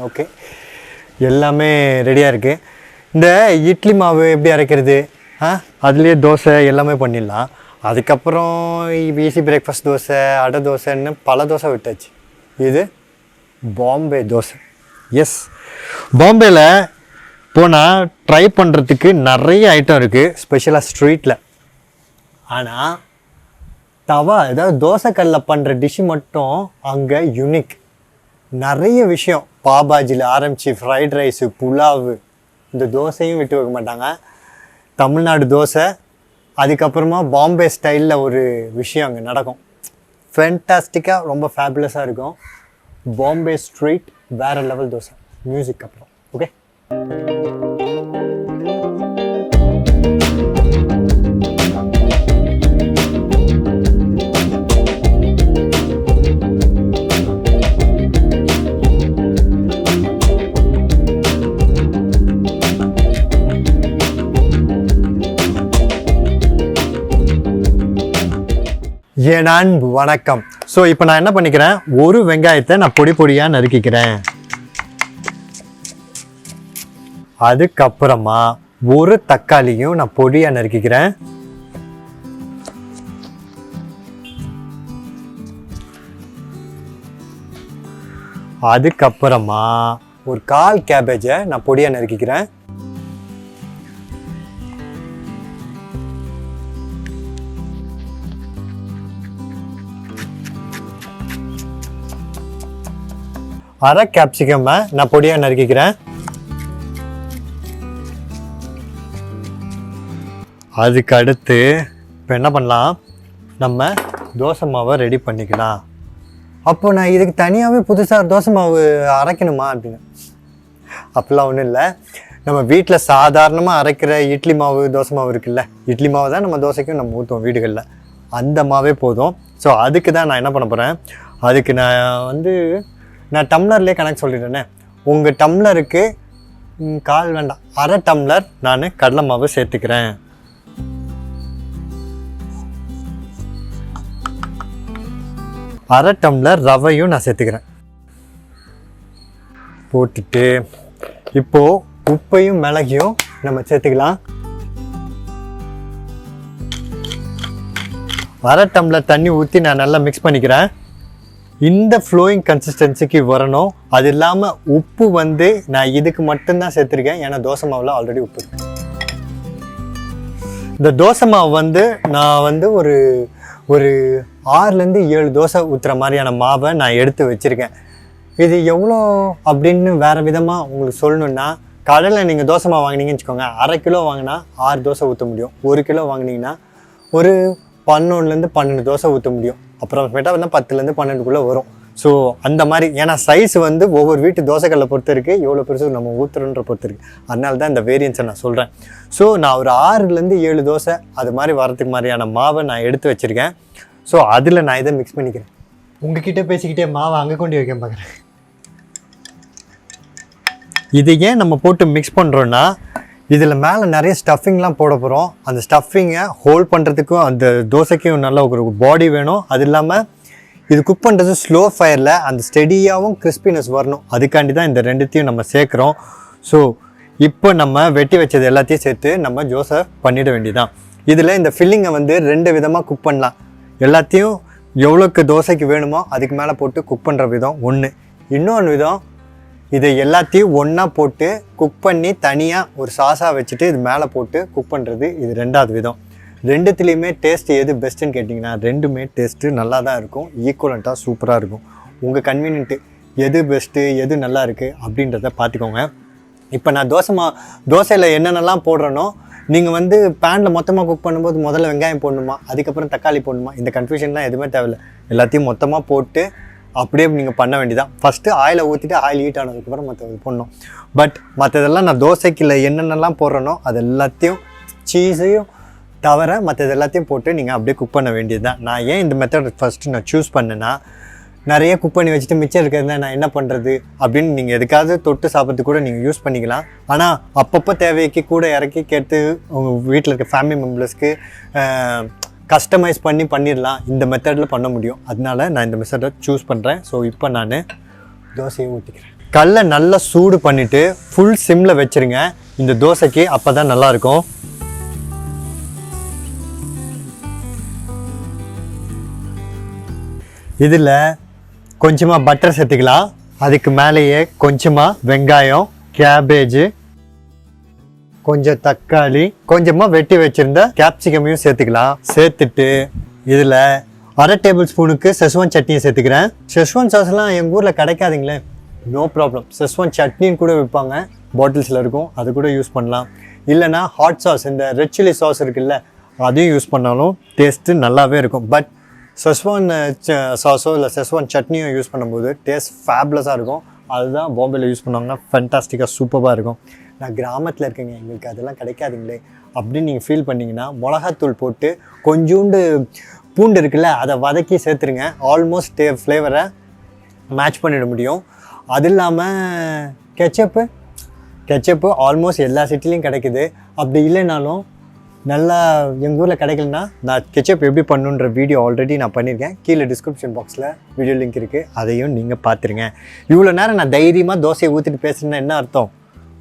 Okay, எல்லாமே ரெடியாக இருக்குது. இந்த இட்லி மாவு எப்படி அரைக்கிறது, அதுலேயே தோசை எல்லாமே பண்ணிடலாம். அதுக்கப்புறம் ஈஸி பிரேக்ஃபாஸ்ட் தோசை, அடை தோசைன்னு பல தோசை விட்டாச்சு. இது பாம்பே தோசை. எஸ், பாம்பேயில் போனால் ட்ரை பண்ணுறதுக்கு நிறைய ஐட்டம் இருக்குது, ஸ்பெஷலாக ஸ்ட்ரீட்டில். ஆனால் ஏதாவது தோசைக்கல்லில் பண்ணுற டிஷ்ஷு மட்டும் அங்கே யூனிக். நிறைய விஷயம், பாபாஜியில் ஆரம்பித்து ஃப்ரைட் ரைஸு, புலாவு, இந்த தோசையும் விட்டு வைக்க மாட்டாங்க. தமிழ்நாடு தோசை, அதுக்கப்புறமா பாம்பே ஸ்டைலில் ஒரு விஷயம் அங்கே நடக்கும். ஃபேண்டாஸ்டிக்காக, ரொம்ப ஃபேபுலஸாக இருக்கும். பாம்பே ஸ்ட்ரீட் வேறு லெவல் தோசை. மியூசிக் அப்புறம். ஓகே, என் அன்பு வணக்கம். ஸோ இப்போ நான் என்ன பண்ணிக்கிறேன், ஒரு வெங்காயத்தை நான் பொடி பொடியாக நறுக்கிக்கிறேன். அதுக்கப்புறமா ஒரு தக்காளியும் நான் பொடியாக நறுக்கிக்கிறேன். அதுக்கப்புறமா ஒரு 1/4 கேபேஜை நான் பொடியாக நறுக்கிக்கிறேன். அரை கேப்சிகம்மை நான் பொடியாக நறுக்கிக்கிறேன். அதுக்கு அடுத்து இப்போ என்ன பண்ணலாம், நம்ம தோசை மாவை ரெடி பண்ணிக்கலாம். அப்போ நான் இதுக்கு தனியாகவே புதுசாக தோசை மாவு அரைக்கணுமா அப்படின்னு அப்படிலாம் ஒன்றும் இல்லை. நம்ம வீட்டில் சாதாரணமாக அரைக்கிற இட்லி மாவு, தோசை மாவு இருக்குல்ல, இட்லி மாவு தான் நம்ம தோசைக்கும் நம்ம ஊற்றுவோம் வீடுகளில், அந்த மாவே போதும். ஸோ அதுக்கு தான் நான் என்ன பண்ண போகிறேன், அதுக்கு நான் டம்ளர்லேயே கணக்கு சொல்லிட்டேனே. உங்கள் டம்ளருக்கு 1/4 வேண்டாம், அரை டம்ளர் நான் கடலை மாவு சேர்த்துக்கிறேன். அரை டம்ளர் ரவையும் நான் சேர்த்துக்கிறேன். போட்டுட்டு இப்போது உப்பையும் மிளகையும் நம்ம சேர்த்துக்கலாம். அரை டம்ளர் தண்ணி ஊற்றி நான் நல்லா மிக்ஸ் பண்ணிக்கிறேன். இந்த ஃப்ளோயிங் கன்சிஸ்டன்சிக்கு வரணும். அது இல்லாமல் உப்பு நான் இதுக்கு மட்டும்தான் சேர்த்துருக்கேன், ஏன்னா தோசை மாவில் ஆல்ரெடி உப்பு இருக்கு. இந்த தோசை மாவு நான் ஒரு 6லேருந்து 7 தோசை ஊற்றுற மாதிரியான மாவை நான் எடுத்து வச்சுருக்கேன். இது எவ்வளோ அப்படின்னு வேறு விதமாக உங்களுக்கு சொல்லணுன்னா, கடையில் நீங்கள் தோசை மாவு வாங்கினீங்கன்னு வச்சுக்கோங்க, 1/2 கிலோ வாங்கினா 6 தோசை ஊற்ற முடியும். 1 கிலோ வாங்கினீங்கன்னா ஒரு 11லேருந்து 12 தோசை ஊற்ற முடியும். அப்புறமேட்டா 10லேருந்து 12க்குள்ளே வரும். ஸோ அந்த மாதிரி, ஏன்னா சைஸ் ஒவ்வொரு வீட்டு தோசைக்கல்லை பொறுத்து இருக்குது, எவ்வளோ பெருசு நம்ம ஊற்றுறன்ற பொறுத்து இருக்குது. அதனால தான் இந்த வேரியன்ஸை நான் சொல்கிறேன். ஸோ நான் ஒரு 6லேருந்து 7 தோசை அது மாதிரி வரதுக்கு மாதிரியான மாவை நான் எடுத்து வச்சுருக்கேன். ஸோ அதில் நான் இதை மிக்ஸ் பண்ணிக்கிறேன். உங்ககிட்ட பேசிக்கிட்டே மாவை அங்கே கொண்டு வைக்க பார்க்குறேன். இது ஏன் நம்ம போட்டு மிக்ஸ் பண்ணுறோன்னா, இதில் மேலே நிறைய ஸ்டஃபிங்லாம் போட போகிறோம். அந்த ஸ்டஃபிங்கை ஹோல்ட் பண்ணுறதுக்கும் அந்த தோசைக்கும் நல்ல ஒரு பாடி வேணும். அது இல்லாமல் இது குக் பண்ணுறது ஸ்லோ ஃபயரில் அந்த ஸ்டெடியாகவும் கிறிஸ்பினஸ் வரணும். அதுக்காண்டி தான் இந்த ரெண்டுத்தையும் நம்ம சேர்க்குறோம். ஸோ இப்போ நம்ம வெட்டி வச்சது எல்லாத்தையும் சேர்த்து நம்ம தோசை பண்ணிட வேண்டியதான். இதில் இந்த ஃபில்லிங்கை 2 விதமாக குக் பண்ணலாம். எல்லாத்தையும் எவ்வளோக்கு தோசைக்கு வேணுமோ அதுக்கு மேலே போட்டு குக் பண்ணுற விதம் ஒன்று. இன்னொன்று விதம், இதை எல்லாத்தையும் ஒன்றா போட்டு குக் பண்ணி தனியாக ஒரு சாஸாக வச்சுட்டு இது மேலே போட்டு குக் பண்ணுறது, இது 2வது விதம். ரெண்டுத்துலேயுமே டேஸ்ட் எது பெஸ்ட்டுன்னு கேட்டிங்கன்னா, ரெண்டுமே டேஸ்ட்டு நல்லா தான் இருக்கும், ஈக்குவலண்ட்டாக சூப்பராக இருக்கும். உங்கள் கன்வீனியன்ட்டு எது பெஸ்ட்டு, எது நல்லா இருக்குது அப்படின்றத பார்த்துக்கோங்க. இப்போ நான் தோசையில் என்னென்னலாம் போடுறேனோ, நீங்கள் பேனில் மொத்தமாக குக் பண்ணும்போது முதல்ல வெங்காயம் போடணுமா, அதுக்கப்புறம் தக்காளி போடணுமா, இந்த கன்ஃபியூஷன்லாம் எதுவுமே தேவையில்லை. எல்லாத்தையும் மொத்தமாக போட்டு அப்படியே நீங்கள் பண்ண வேண்டியதான். ஃபஸ்ட்டு ஆயிலை ஊற்றிட்டு ஆயில் ஹீட் ஆனதுக்கப்புறம் மற்றது போடணும். பட் மற்றதெல்லாம் நான் தோசைக்கில் என்னென்னலாம் போடுறேனோ அது எல்லாத்தையும், சீஸையும் தவிர மற்றது எல்லாத்தையும் போட்டு நீங்கள் அப்படியே குக் பண்ண வேண்டியது தான். நான் ஏன் இந்த மெத்தட் ஃபஸ்ட்டு நான் சூஸ் பண்ணேன்னா, நிறைய குக் பண்ணி வச்சுட்டு மிச்சம் இருக்கிறத நான் என்ன பண்ணுறது அப்படின்னு நீங்கள் எதுக்காவது தொட்டு சாப்பிட்றதுக்கு கூட நீங்கள் யூஸ் பண்ணிக்கலாம். ஆனால் அப்பப்போ தேவைக்கு கூட இறக்கி கேட்டு உங்கள் வீட்டில் இருக்க ஃபேமிலி மெம்பர்ஸ்க்கு கஸ்டமைஸ் பண்ணிடலாம், இந்த மெத்தடில் பண்ண முடியும். அதனால நான் இந்த மெத்தடை சூஸ் பண்ணுறேன். ஸோ இப்போ நான் தோசையை ஊற்றிக்கிறேன். கல்லை நல்லா சூடு பண்ணிவிட்டு ஃபுல் சிம்மில் வச்சுருங்க இந்த தோசைக்கு, அப்போ தான் நல்லாயிருக்கும். இதில் கொஞ்சமாக பட்டர் சேர்த்துக்கலாம். அதுக்கு மேலேயே கொஞ்சமாக வெங்காயம், கேபேஜு, கொஞ்சம் தக்காளி, கொஞ்சமாக வெட்டி வச்சுருந்த கேப்சிகமையும் சேர்த்துக்கலாம். சேர்த்துட்டு இதில் 1/2 டேபிள் ஸ்பூனுக்கு செஸ்வான் சட்னியை சேர்த்துக்கிறேன். செஸ்வான் சாஸ்லாம் எங்கள் ஊரில் கிடைக்காதுங்களே, நோ ப்ராப்ளம். செஸ்வான் சட்னின்னு கூட விற்பாங்க, பாட்டில்ஸில் இருக்கும், அது கூட யூஸ் பண்ணலாம். இல்லைனா ஹாட் சாஸ், இந்த ரெட் சில்லி சாஸ் இருக்குல்ல, அதையும் யூஸ் பண்ணாலும் டேஸ்ட்டு நல்லாவே இருக்கும். பட் செஸ்வான் சாஸோ இல்லை செஸ்வான் சட்னியோ யூஸ் பண்ணும்போது டேஸ்ட் ஃபேப்லஸாக இருக்கும். அதுதான் பாம்பேயில் யூஸ் பண்ணுவாங்கன்னா ஃபென்டாஸ்டிக்காக சூப்பராக இருக்கும். நான் கிராமத்தில் இருக்கேங்க, எங்களுக்கு அதெல்லாம் கிடைக்காதுங்களே அப்படின்னு நீங்கள் ஃபீல் பண்ணிங்கன்னா மிளகாத்தூள் போட்டு கொஞ்சோண்டு பூண்டு இருக்குல்ல, அதை வதக்கி சேர்த்துருங்க. ஆல்மோஸ்ட் ஃப்ளேவரை மேட்ச் பண்ணிட முடியும். அது இல்லாமல் கெச்சப்பு ஆல்மோஸ்ட் எல்லா சிட்டிலையும் கிடைக்குது. அப்படி இல்லைனாலும் நல்லா எங்கள் ஊரில் கிடைக்கலனா நான் கெச்சப் எப்படி பண்ணுன்ற வீடியோ ஆல்ரெடி நான் பண்ணியிருக்கேன். கீழே டிஸ்கிரிப்ஷன் பாக்ஸில் வீடியோ லிங்க் இருக்குது, அதையும் நீங்கள் பார்த்துருங்க. இவ்வளோ நேரம் நான் தைரியமாக தோசையை ஊற்றிட்டு பேசுகிறேன்னா என்ன அர்த்தம்?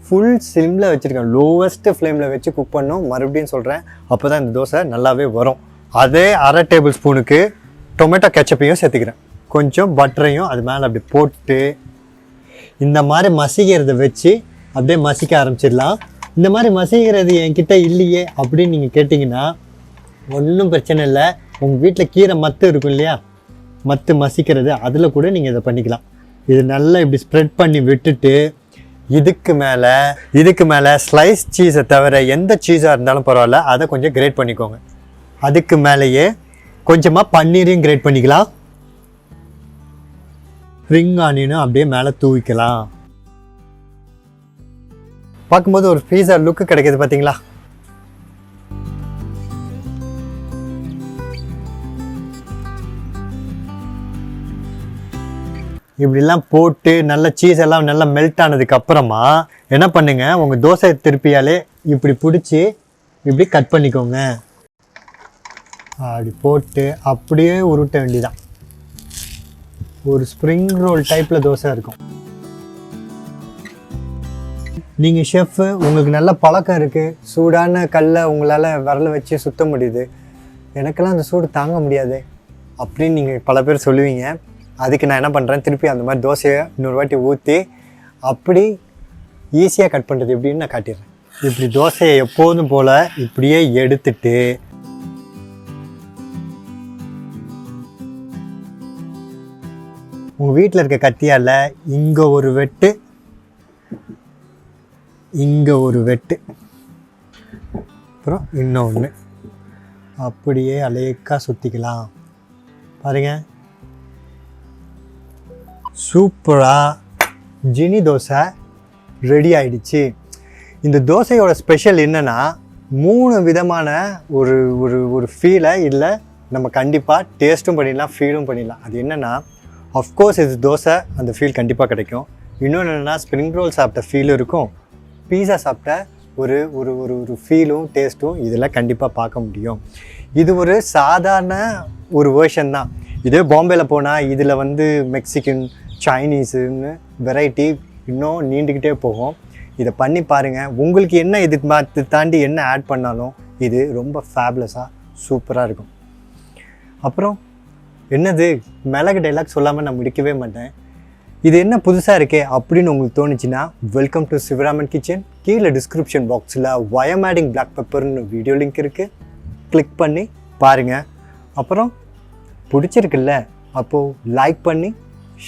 ஃபுல் சிம்மில் வச்சுருக்கேன், லோவஸ்ட்டு ஃப்ளேமில் வச்சு குக் பண்ணணும். மறுபடியும் சொல்கிறேன், அப்போ தான் இந்த தோசை நல்லாவே வரும். அதே 1/2 டேபிள் ஸ்பூனுக்கு டொமேட்டோ கெச்சப்பையும் சேர்த்துக்கிறேன். கொஞ்சம் பட்டரையும் அது மேலே அப்படி போட்டு இந்த மாதிரி மசிக்கிறத வச்சு அப்படியே மசிக்க ஆரம்பிச்சிடலாம். இந்த மாதிரி மசிக்கிறது என்கிட்ட இல்லையே அப்படின்னு நீங்கள் கேட்டிங்கன்னா ஒன்றும் பிரச்சனை இல்லை. உங்கள் வீட்டில் கீரை மத்து இருக்கும் இல்லையா, மத்து மசிக்கிறது, அதில் கூட நீங்கள் இதை பண்ணிக்கலாம். இது நல்லா இப்படி ஸ்ப்ரெட் பண்ணி விட்டுட்டு இதுக்கு மேலே ஸ்லைஸ் சீஸை தவிர எந்த சீஸாக இருந்தாலும் பரவாயில்ல, அதை கொஞ்சம் கிரேட் பண்ணிக்கோங்க. அதுக்கு மேலேயே கொஞ்சமாக பன்னீரையும் கிரேட் பண்ணிக்கலாம். ஸ்ப்ரிங் ஆனியனும் அப்படியே மேலே தூவிக்கலாம். பார்க்கும்போது ஒரு பீஸா லுக்கு கிடைக்கிது பார்த்தீங்களா? இப்படிலாம் போட்டு நல்ல சீஸ் எல்லாம் நல்லா மெல்ட் ஆனதுக்கு அப்புறமா என்ன பண்ணுங்க, உங்கள் தோசை திருப்பியாலே இப்படி பிடிச்சி இப்படி கட் பண்ணிக்கோங்க. அப்படி போட்டு அப்படியே உருட்ட வேண்டியதான். ஒரு ஸ்ப்ரிங் ரோல் டைப்பில் தோசை இருக்கும். நீங்கள் ஷெஃப்பு, உங்களுக்கு நல்ல பழக்கம் இருக்குது, சூடான கல்லை உங்களால் விரல வச்சு சுத்த முடியுது. எனக்கெல்லாம் அந்த சூடு தாங்க முடியாது அப்படின்னு நீங்கள் பல பேர் சொல்லுவீங்க. அதுக்கு நான் என்ன பண்ணுறேன், திருப்பி அந்த மாதிரி தோசையை இன்னொரு வாட்டி ஊற்றி அப்படி ஈஸியாக கட் பண்ணுறது எப்படின்னு நான் காட்டிடுறேன். இப்படி தோசையை எப்போதும் போல் இப்படியே எடுத்துட்டு உங்கள் வீட்டில் இருக்க கத்தியால் இங்கே ஒரு வெட்டு, இங்கே ஒரு வெட்டு, அப்புறம் இன்னொன்று அப்படியே அலேக்காக சுற்றிக்கலாம். பாருங்க, சூப்பராக ஜினி தோசை ரெடி ஆயிடுச்சு. இந்த தோசையோட ஸ்பெஷல் என்னென்னா 3 விதமான ஒரு ஒரு ஒரு ஃபீலை இதில் நம்ம கண்டிப்பாக டேஸ்ட்டும் பண்ணிடலாம், ஃபீலும் பண்ணிடலாம். அது என்னென்னா, அஃப்கோர்ஸ் இது தோசை, அந்த ஃபீல் கண்டிப்பாக கிடைக்கும். இன்னொன்று என்னென்னா, ஸ்ப்ரிங் ரோல் சாப்பிட்ட ஃபீலும் இருக்கும், பீஸா சாப்பிட்ட ஒரு ஒரு ஒரு ஒரு ஃபீலும் டேஸ்ட்டும் இதில் கண்டிப்பாக பார்க்க முடியும். இது ஒரு சாதாரண ஒரு வேர்ஷன் தான். இதே பாம்பேயில் போனால் இதில் மெக்சிகன், சைனீஸுன்னு வெரைட்டி இன்னும் நீண்டுக்கிட்டே போகும். இதை பண்ணி பாருங்கள். உங்களுக்கு என்ன இது தாண்டி என்ன ஆட் பண்ணாலும் இது ரொம்ப ஃபேப்லஸாக சூப்பராக இருக்கும். அப்புறம் என்னது மிளகு டைலாக் சொல்லாமல் நான் முடிக்கவே மாட்டேன். இது என்ன புதுசாக இருக்கே அப்படின்னு உங்களுக்கு தோணுச்சுன்னா, வெல்கம் டு சிவராமன் கிச்சன். கீழே டிஸ்கிரிப்ஷன் பாக்ஸில் வயம் ஆடிங் பிளாக் பெப்பர்னு வீடியோ லிங்க் இருக்குது, கிளிக் பண்ணி பாருங்கள். அப்புறம் பிடிச்சிருக்குல்ல, அப்போது லைக் பண்ணி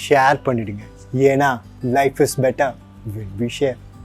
ஷேர் பண்ணிவிடுங்க. ஏன்னா life is better when we share.